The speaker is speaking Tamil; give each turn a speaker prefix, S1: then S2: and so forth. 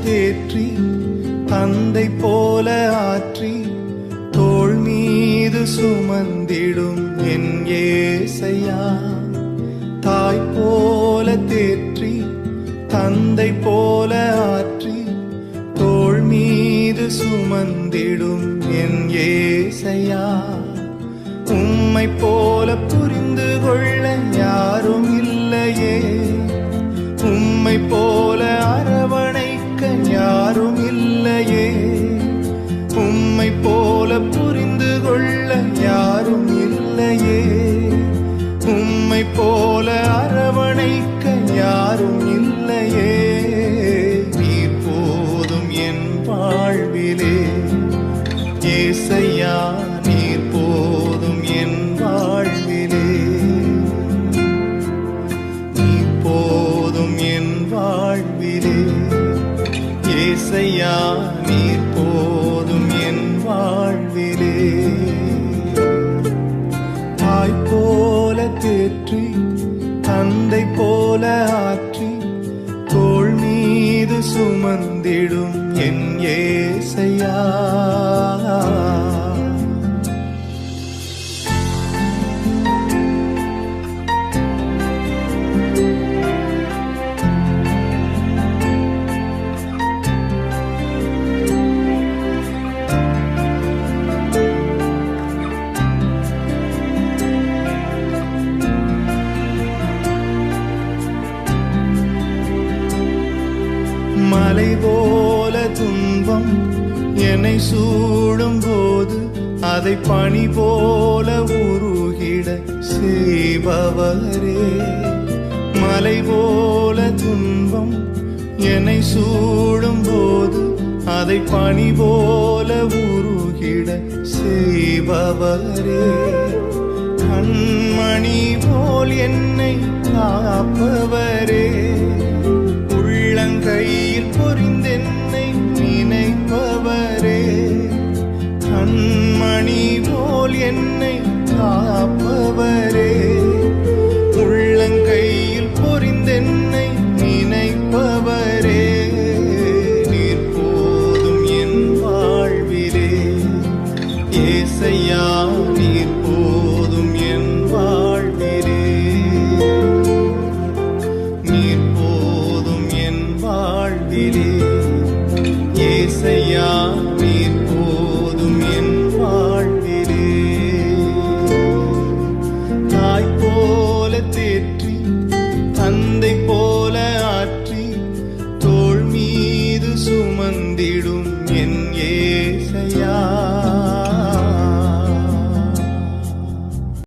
S1: தேற்றி தந்தை போல ஆற்றி தோள் மீது சுமந்திடும் என் ஏசையா. தாய் போல தேற்றி தந்தை போல ஆற்றி தோள் மீது சுமந்திடும் என் ஏசையா. உம்மை போல புரிந்து கொள்ள யாரும் இல்லையே, உம்மை போல அரவணைக்க யாரும் இல்லையே, உம்மை போல புரிந்து கொள்ள யாரும் இல்லையே, உம்மை போல அரவணைக்க யாரும் இல்லையே. நீர் போதும் என் வாழ்விலே ஏசையா, நீர் போதும் என் வாழ்விலே, நீர் போதும் என் வாழ்விலே ஏசையா, நீர் போதும் என் வாழ்விலே. தாய் போல தேற்றி தந்தை போல ஆற்றி தோள் மீது சுமந்திடும் என் ஏசையா. மலை போல துன்பம் என்னை சூடும் போது அதை பனி போல உருகிட செய்பவரே. மலை போல துன்பம் என்னை சூடும் போது அதை பனி போல உருகிட செய்பவரே. கண்மணி போல் என்னை காப்பவரே,